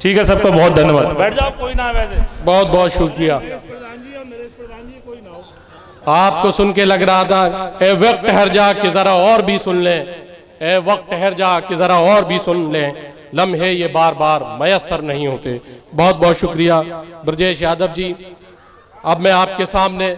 ठीक है, सबका बहुत धन्यवाद। बैठ जाओ, कोई ना। वैसे बहुत बहुत शुक्रिया। आपको सुन के लग रहा था ए वक्त ठहर जा कि जरा और भी सुन लें, ए वक्त ठहर जा कि जरा और भी सुन लें, लम्हे ये बार बार मयसर नहीं होते। बहुत बहुत शुक्रिया ब्रजेश यादव जी। अब मैं आपके सामने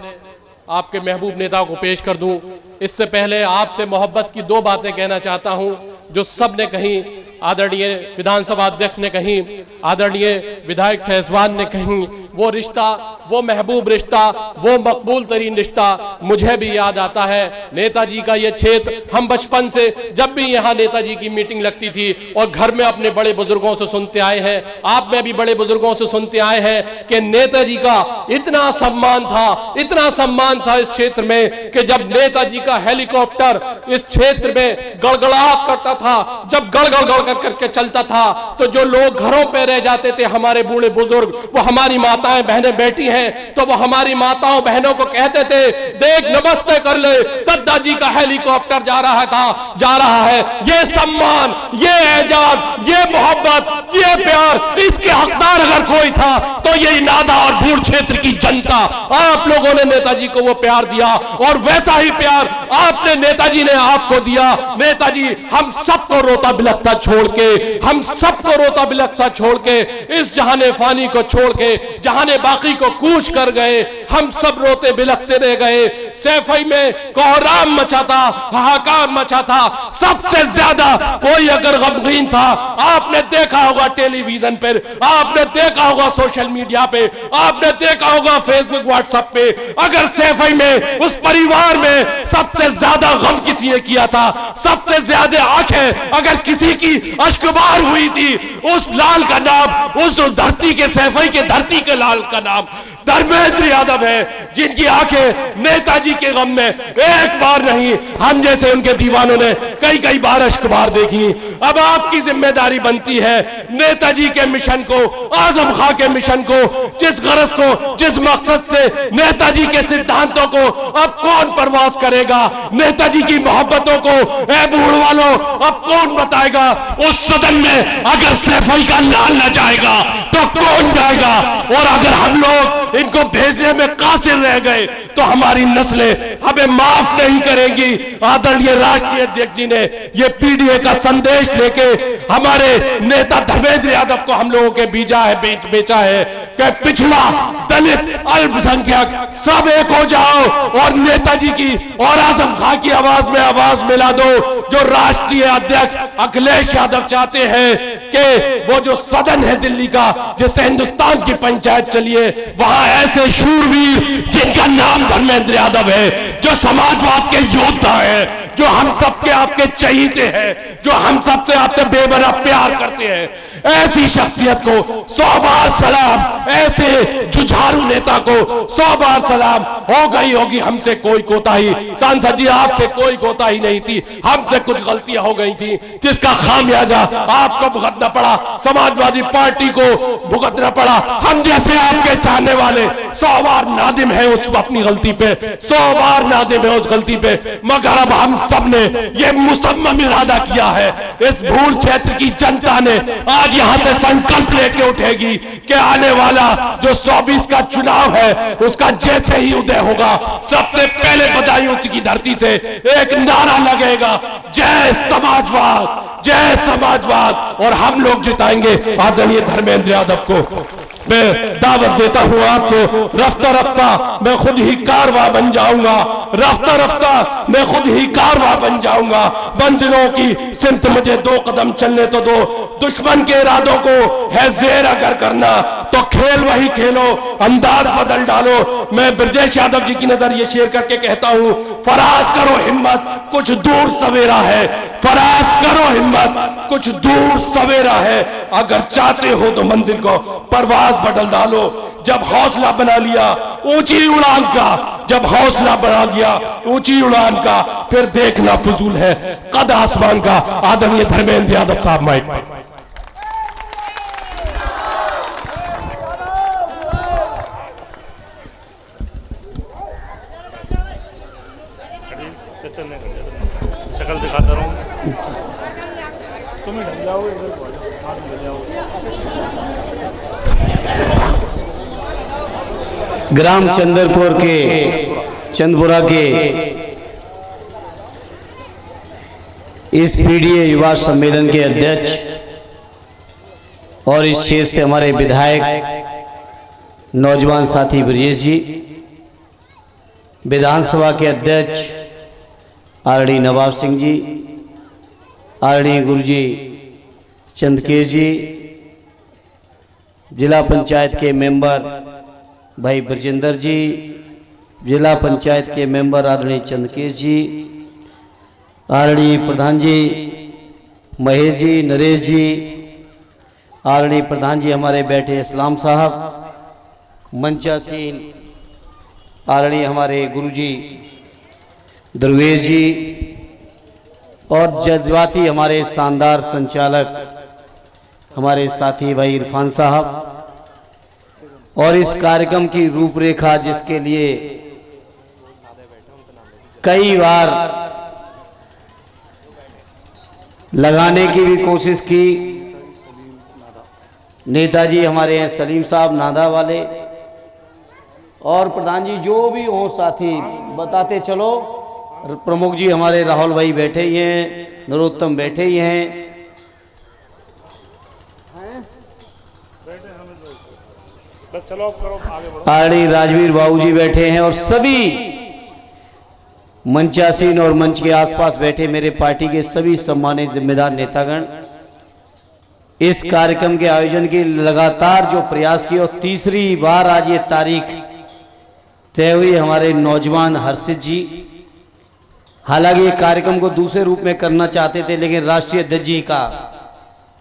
आपके महबूब नेता को पेश कर दूं। इससे पहले आपसे मोहब्बत की दो बातें कहना चाहता हूं जो सब ने कही, आदरणीय विधानसभा अध्यक्ष ने कही, आदरणीय विधायक सहसवान ने कही। वो रिश्ता, वो महबूब रिश्ता, वो मकबूल तरीन रिश्ता मुझे भी याद आता है। नेताजी का ये क्षेत्र, हम बचपन से जब भी यहाँ नेताजी की मीटिंग लगती थी और घर में अपने बड़े बुजुर्गों से सुनते आए हैं, आप में भी बड़े बुजुर्गों से सुनते आए हैं कि नेताजी का इतना सम्मान था, इतना सम्मान था इस क्षेत्र में कि जब नेताजी का हेलीकॉप्टर इस क्षेत्र में गड़गड़ाहट करता था, जब गड़गड़ करके चलता था, तो जो लोग घरों पे रह जाते थे, हमारे बूढ़े बुजुर्ग, वो हमारी माताएं बहनें बैठी हैं, तो वो हमारी माताओं बहनों को कहते थे, देख नमस्ते कर ले, दादाजी का हेलीकॉप्टर जा रहा है। ये सम्मान, ये एजाज, ये मोहब्बत, ये प्यार, इसके हकदार अगर कोई था तो ये नादा और भूड़ क्षेत्र की जनता। आप लोगों ने नेताजी को वो प्यार दिया और वैसा ही प्यार आपने, नेताजी ने आपको दिया। नेताजी हम सबको रोता बिलखता छोड़ के, हम सबको रोता बिलखता छोड़ के, इस जहाने फानी को छोड़ के जहाने बाकी को कूच कर गए, हम सब रोते बिलखते रह गए। सैफई में कोहराम मचा था, हाहाकार मचा था। सबसे ज्यादा कोई अगर गमगीन था, आपने देखा होगा टेलीविजन पर, आपने देखा होगा सोशल मीडिया पे, आपने देखा होगा फेसबुक व्हाट्सएप पे, अगर सैफई में उस परिवार में सबसे ज्यादा गम किसी ने किया था, सबसे ज्यादा आंखें अगर किसी की अश्कबार हुई थी, उस लाल का नाम, उस धरती के सैफई के धरती के लाल का नाम धर्मेंद्र यादव है, जिनकी आंखें नेताजी के गम में एक बार नहीं, हम जैसे उनके दीवानों ने कई कई बार अश्कबार देखी। अब आपकी जिम्मेदारी बनती है नेताजी के मिशन को, आजम खां के मिशन को, जिस गरज को, जिस मकसद से नेताजी के सिद्धांतों को अब कौन परवास करेगा, नेताजी की मोहब्बतों को ए बूढ़ वालों अब कौन बताएगा। उस सदन में अगर सैफई का लाल न जाएगा तो कौन जाएगा। और अगर हम लोग इनको भेजने में कासिर रह गए तो हमारी नस्लें हमें माफ नहीं करेंगी। आदरणीय राष्ट्रीय अध्यक्ष जी ने ये पीडीए का संदेश लेके हमारे नेता धर्मेंद्र यादव को हम लोगों के बेचा है कि पिछड़ा, दलित, अल्पसंख्यक सब एक हो जाओ और नेताजी की और आजम खां की आवाज में आवाज मिला दो। जो राष्ट्रीय अध्यक्ष अखिलेश यादव चाहते हैं कि वो जो सदन है दिल्ली का, जिससे हिंदुस्तान की पंचायत चलिए, वहां ऐसे शूरवीर जिनका नाम धर्मेंद्र यादव है, जो समाजवाद के योद्धा है, जो हम सबके आपके चहीते हैं, जो हम सबसे आपसे बेबना प्यार करते हैं, ऐसी शख्सियत को 100 बार सलाम, ऐसे जुझारू नेता को 100 बार सलाम। हो गई होगी हमसे कोई कोताही, सांसद जी आपसे कोई कोताही नहीं थी, हमसे कुछ गलतियां हो गई थी जिसका खामियाजा आपको भुगतना पड़ा, समाजवादी पार्टी को भुगतना पड़ा। हम जैसे आपके चाहने वाले 100 बार नादिम है उस अपनी गलती पे, 100 बार नादिम है उस गलती पे, मगर अब हम सबने ये मुसम्मम इरादा किया है, इस भूल क्षेत्र की जनता ने आज यहाँ से संकल्प लेके उठेगी कि आने वाला जो 24 का चुनाव है उसका जैसे ही उदय होगा, सबसे पहले बदायूं की धरती से एक नारा लगेगा, जय समाजवाद, जय समाजवाद, और हम लोग जिताएंगे आदरणीय धर्मेंद्र यादव को। मैं दावत देता हूं आपको, रफ्ता रफ्ता मैं खुद ही कारवा बन जाऊंगा, रफ्ता रफ्ता मैं खुद ही कारवा बन जाऊंगा। मंजिलों की सिमत मुझे 2 कदम चलने तो दो, दुश्मन के इरादों को है ज़ेर अगर करना तो खेल वही खेलो, अंदाज बदल डालो। मैं ब्रजेश यादव जी की नजर ये शेयर करके कहता हूं, फराज करो हिम्मत, कुछ दूर सवेरा है, फराज करो हिम्मत, कुछ दूर सवेरा है। अगर चाहते हो तो मंजिल को परवाज बदल डालो। जब हौसला बना लिया ऊंची उड़ान का, जब हौसला बना लिया ऊंची उड़ान का, फिर देखना फजूल है कद आसमान का। आदरणीय धर्मेंद्र यादव साहब माइक। शक्ल दिखाता रहूं, तुम ढल जाओ, इधर हाथ मिल जाओ। ग्राम चंदरपुर के चंदपुरा के इस पीडीए युवा सम्मेलन के अध्यक्ष और इस क्षेत्र से हमारे विधायक नौजवान साथी ब्रजेश जी, विधानसभा के अध्यक्ष आरडी नवाब सिंह जी, आरडी गुरुजी चंदकेश जी, जिला पंचायत के मेंबर भाई ब्रजेंद्र जी, जिला पंचायत के मेंबर आदरणीय चंदकेश जी, आदरणीय प्रधान जी महेश जी, नरेश जी, आदरणीय प्रधान जी हमारे बैठे इस्लाम साहब, मंचासीन आदरणीय हमारे गुरुजी दुर्वेश जी और जज्बाती हमारे शानदार संचालक हमारे साथी भाई इरफान साहब, और इस कार्यक्रम की रूपरेखा जिसके लिए कई बार लगाने की भी कोशिश की, नेताजी हमारे हैं सलीम साहब नादा वाले, और प्रधान जी जो भी हो साथी बताते चलो, प्रमुख जी हमारे राहुल भाई बैठे ही हैं, नरोत्तम बैठे ही हैं, चलो करो आगे बढ़ो। आरडी राजवीर बाबू जी बैठे हैं, और सभी मंचासीन और मंच के आसपास बैठे मेरे पार्टी के सभी सम्मानित जिम्मेदार नेतागण, इस कार्यक्रम के आयोजन की लगातार जो प्रयास किए, और तीसरी बार आज ये तारीख तय हुई हमारे नौजवान हर्षित जी। हालांकि ये कार्यक्रम को दूसरे रूप में करना चाहते थे, लेकिन राष्ट्रीय अध्यक्ष जी का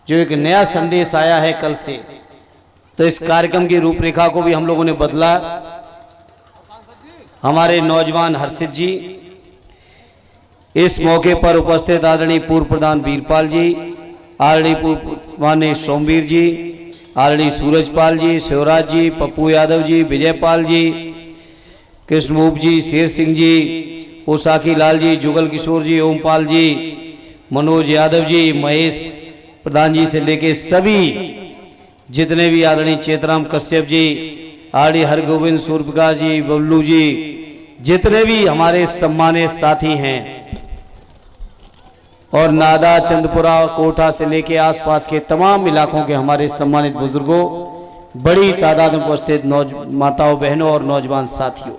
जो एक नया संदेश आया है कल से, तो इस कार्यक्रम की रूपरेखा को भी हम लोगों ने बदला। हमारे नौजवान हर्षित जी, इस मौके पर उपस्थित आदरणीय पूर्व प्रधान वीरपाल जी, आदरणीय पूर्व माननीय सोमवीर जी, आदरणीय सूरजपाल जी, शिवराज जी, पप्पू यादव जी, विजयपाल जी, कृष्णभूप जी, शेर सिंह जी, ओसाखी लाल जी, जुगल किशोर जी, ओमपाल जी, मनोज यादव जी, महेश प्रधान जी से लेके सभी जितने भी आदरणीय चेतराम कश्यप जी, आरडी हरगोविंद सूर्यप्रकाश जी, बबलू जी, जितने भी हमारे सम्मानित साथी हैं, और नादा चंदपुरा कोटा से लेके आसपास के तमाम इलाकों के हमारे सम्मानित बुजुर्गों, बड़ी तादाद में उपस्थित माताओं बहनों और नौजवान साथियों,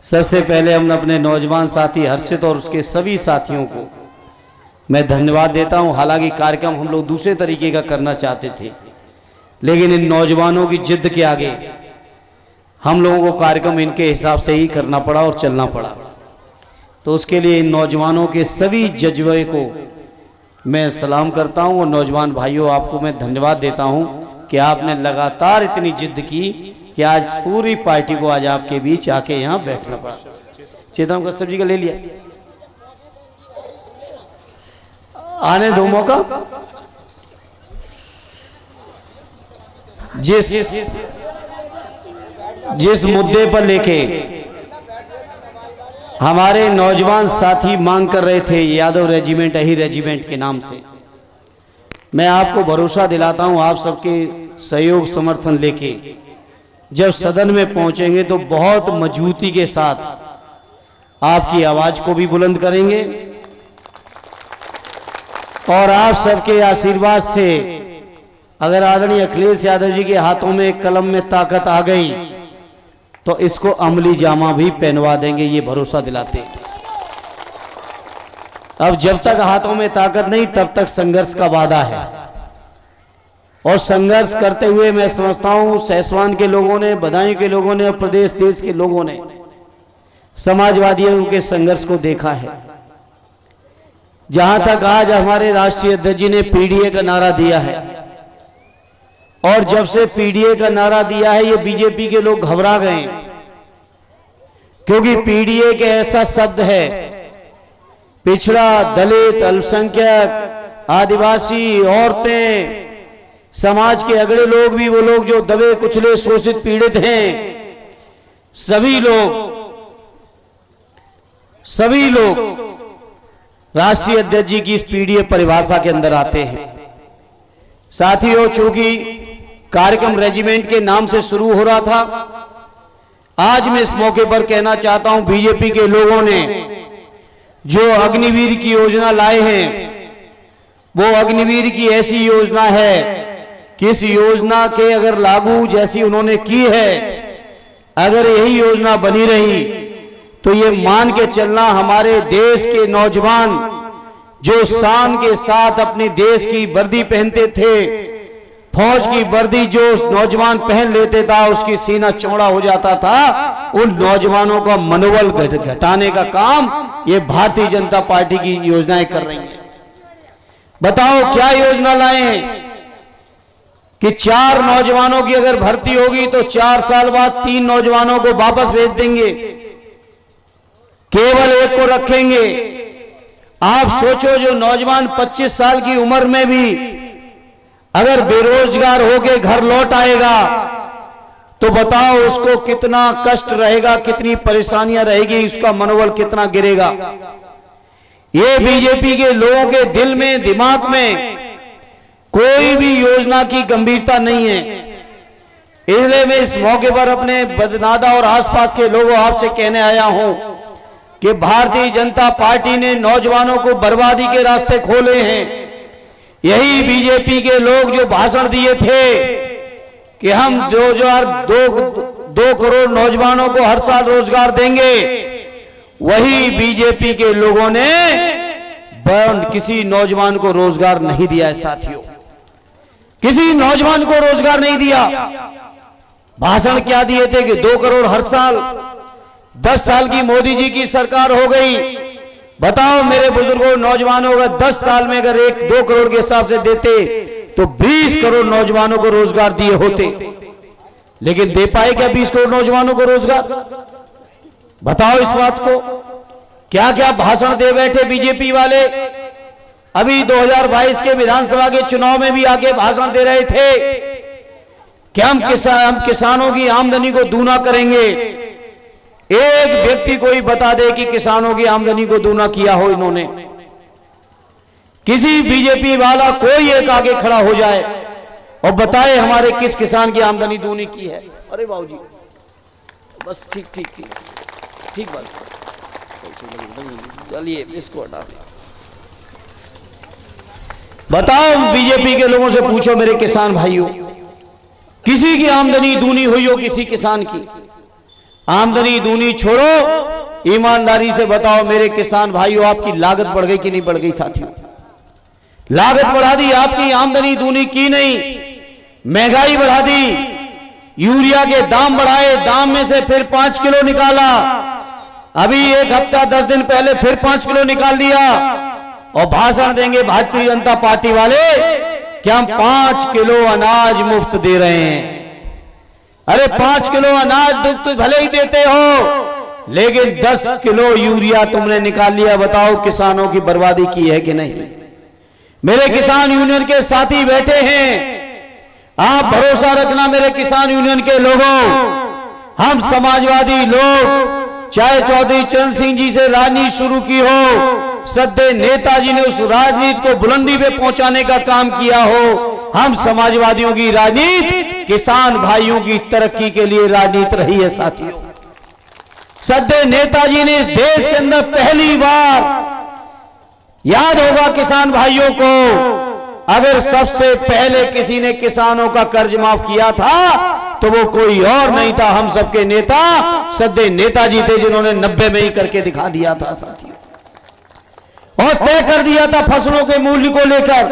सबसे पहले हम अपने नौजवान साथी हर्षित और उसके सभी साथियों को मैं धन्यवाद देता हूं। हालांकि कार्यक्रम हम लोग दूसरे तरीके का करना चाहते थे, लेकिन इन नौजवानों की जिद के आगे हम लोगों को कार्यक्रम इनके हिसाब से ही करना पड़ा और चलना पड़ा। तो उसके लिए इन नौजवानों के सभी जज्बे को मैं सलाम करता हूं, और नौजवान भाइयों आपको मैं धन्यवाद देता हूं कि आपने लगातार इतनी जिद की कि आज पूरी पार्टी को आज आपके बीच आके यहाँ बैठना पड़ा। चेतन कश्यप जी का ले लिया, आने दो मौका। जिस मुद्दे पर लेके हमारे नौजवान साथी मांग कर रहे थे यादव रेजिमेंट, अही रेजिमेंट के नाम से, मैं आपको भरोसा दिलाता हूं, आप सबके सहयोग समर्थन लेके जब सदन में पहुंचेंगे तो बहुत मजबूती के साथ आपकी आवाज को भी बुलंद करेंगे, और आप सबके आशीर्वाद से अगर आदरणीय अखिलेश यादव जी के हाथों में कलम में ताकत आ गई तो इसको अमली जामा भी पहनवा देंगे, ये भरोसा दिलाते। अब जब तक हाथों में ताकत नहीं तब तक संघर्ष का वादा है, और संघर्ष करते हुए मैं समझता हूं सैसवान के लोगों ने, बदायूं के लोगों ने और प्रदेश देश के लोगों ने समाजवादियों के संघर्ष को देखा है। जहां तक आज हमारे राष्ट्रीय अध्यक्ष जी ने पीडीए का नारा दिया है, और जब से पीडीए का नारा दिया है ये बीजेपी के लोग घबरा गए, क्योंकि पीडीए के ऐसा शब्द है, पिछड़ा, दलित, अल्पसंख्यक, आदिवासी, औरतें, समाज के अगड़े लोग भी, वो लोग जो दबे कुचले शोषित पीड़ित हैं, सभी लोग राष्ट्रीय अध्यक्ष जी की इस पीडीए परिभाषा के अंदर आते हैं। साथियों, चूंकि कार्यक्रम रेजिमेंट के नाम से शुरू हो रहा था, आज मैं इस मौके पर कहना चाहता हूं, बीजेपी के लोगों ने जो अग्निवीर की योजना लाए हैं, वो अग्निवीर की ऐसी योजना है कि इस योजना के अगर लागू जैसी उन्होंने की है, अगर यही योजना बनी रही तो ये मान के चलना हमारे देश के नौजवान जो शान के साथ अपने देश की वर्दी पहनते थे, फौज की वर्दी जो नौजवान पहन लेते था उसकी सीना चौड़ा हो जाता था, उन नौजवानों का मनोबल घटाने का काम ये भारतीय जनता पार्टी की योजनाएं कर रही हैं। बताओ क्या योजना लाए हैं कि 4 नौजवानों की अगर भर्ती होगी तो 4 साल बाद 3 नौजवानों को वापस भेज देंगे, केवल 1 को रखेंगे। आप सोचो, जो नौजवान 25 साल की उम्र में भी अगर बेरोजगार होके घर लौट आएगा तो बताओ उसको कितना कष्ट रहेगा, कितनी परेशानियां रहेगी, उसका मनोबल कितना गिरेगा। ये बीजेपी के लोगों के दिल में, दिमाग में कोई भी योजना की गंभीरता नहीं है। इसलिए मैं इस मौके पर अपने बदनादा और आसपास के लोगों आपसे कहने आया हूं कि भारतीय जनता पार्टी ने नौजवानों को बर्बादी के रास्ते खोले हैं। यही बीजेपी के लोग जो भाषण दिए थे कि हम 2 करोड़ नौजवानों को हर साल रोजगार देंगे, वही बीजेपी के लोगों ने किसी नौजवान को रोजगार नहीं दिया है साथियों, किसी नौजवान को रोजगार नहीं दिया। भाषण क्या दिए थे कि 2 करोड़ हर साल, 10 साल की मोदी जी की सरकार हो गई। बताओ मेरे बुजुर्गों, नौजवानों का 10 साल में अगर 2 करोड़ के हिसाब से देते तो 20 करोड़ नौजवानों को रोजगार दिए होते, लेकिन दे पाए क्या 20 करोड़ नौजवानों को रोजगार? बताओ इस बात को। क्या क्या भाषण दे बैठे बीजेपी वाले। अभी 2022 के विधानसभा के चुनाव में भी आके भाषण दे रहे थे कि हम किसानों की आमदनी को दूना करेंगे। एक व्यक्ति कोई बता दे कि किसानों की आमदनी को दूना किया हो इन्होंने। किसी बीजेपी वाला कोई एक आगे खड़ा हो जाए और बताए हमारे किस किसान की आमदनी दूनी की है। अरे बाबूजी बस ठीक बात, चलिए इसको हटा। बताओ बीजेपी के लोगों से पूछो मेरे किसान भाइयों, किसी की आमदनी दूनी हुई हो? किसी किसान की आमदनी दूनी छोड़ो, ईमानदारी से बताओ मेरे किसान भाइयों, आपकी लागत बढ़ गई कि नहीं बढ़ गई? साथियों लागत बढ़ा दी, आपकी आमदनी दूनी की नहीं। महंगाई बढ़ा दी, यूरिया के दाम बढ़ाए, दाम में से फिर 5 किलो निकाला। अभी 1 हफ्ता 10 दिन पहले फिर 5 किलो निकाल दिया और भाषण देंगे भारतीय जनता पार्टी वाले कि हम 5 किलो अनाज मुफ्त दे रहे हैं। अरे 5 किलो अनाज तो भले ही देते हो, लेकिन 10 किलो यूरिया तुमने निकाल लिया। बताओ किसानों की बर्बादी की है कि नहीं? मेरे किसान यूनियन के साथी बैठे हैं, आप भरोसा रखना मेरे किसान यूनियन के लोगों, हम समाजवादी लोग, चाहे चौधरी चरण सिंह जी से राजनीति शुरू की हो, सद्य नेताजी ने उस राजनीति को बुलंदी पे पहुंचाने का काम किया हो, हम समाजवादियों की राजनीति किसान भाइयों की तरक्की के लिए राजनीति रही है। साथियों सद्य नेताजी ने इस देश के अंदर पहली बार, याद होगा किसान भाइयों को, अगर सबसे पहले किसी ने किसानों का कर्ज माफ किया था तो वो कोई और नहीं था, हम सबके नेता सद्य नेताजी थे, जिन्होंने 90 में ही करके दिखा दिया था साथियों। और तय कर दिया था फसलों के मूल्य को लेकर,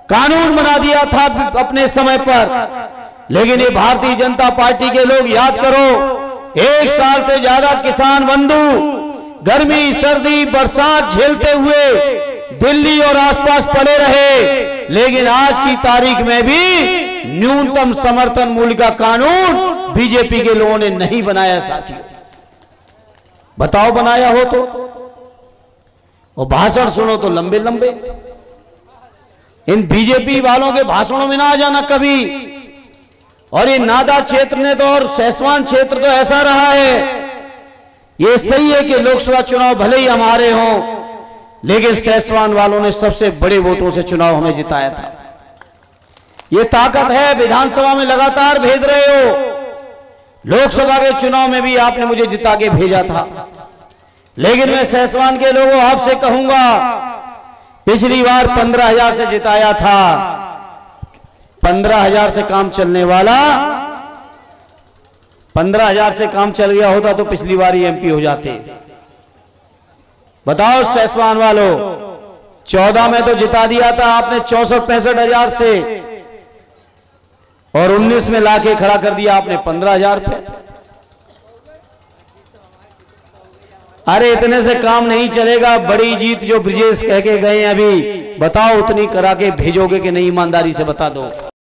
कानून बना दिया था अपने समय पर। लेकिन ये भारतीय जनता पार्टी के लोग याद करो, 1 साल से ज्यादा किसान बंधु गर्मी सर्दी बरसात झेलते हुए दिल्ली और आसपास पड़े रहे, लेकिन आज की तारीख में भी न्यूनतम समर्थन मूल्य का कानून बीजेपी के लोगों ने नहीं बनाया। साथियों बताओ बनाया हो तो। और भाषण सुनो तो लंबे लंबे। इन बीजेपी वालों के भाषणों में ना आ जाना कभी। और ये नादा क्षेत्र ने तो, और सैसवान क्षेत्र तो ऐसा रहा है, ये सही है कि लोकसभा चुनाव भले ही हमारे हों, लेकिन सैसवान वालों ने सबसे बड़े वोटों से चुनाव हमें जिताया था। ये ताकत है, विधानसभा में लगातार भेज रहे हो, लोकसभा के चुनाव में भी आपने मुझे जिता के भेजा था, लेकिन मैं सहसवान के लोगों आपसे कहूंगा, पिछली बार 15,000 से जिताया था। 15,000 से काम चलने वाला, 15,000 से काम चल गया होता तो पिछली बार ही एमपी हो जाते। बताओ सहसवान वालों, 14 में तो जिता दिया था आपने 64-65,000 से, और 19 में लाके खड़ा कर दिया आपने 15,000 पे। अरे इतने से काम नहीं चलेगा। बड़ी जीत जो ब्रिजेश कह के गए अभी, बताओ उतनी करा के भेजोगे कि नहीं? ईमानदारी से बता दो।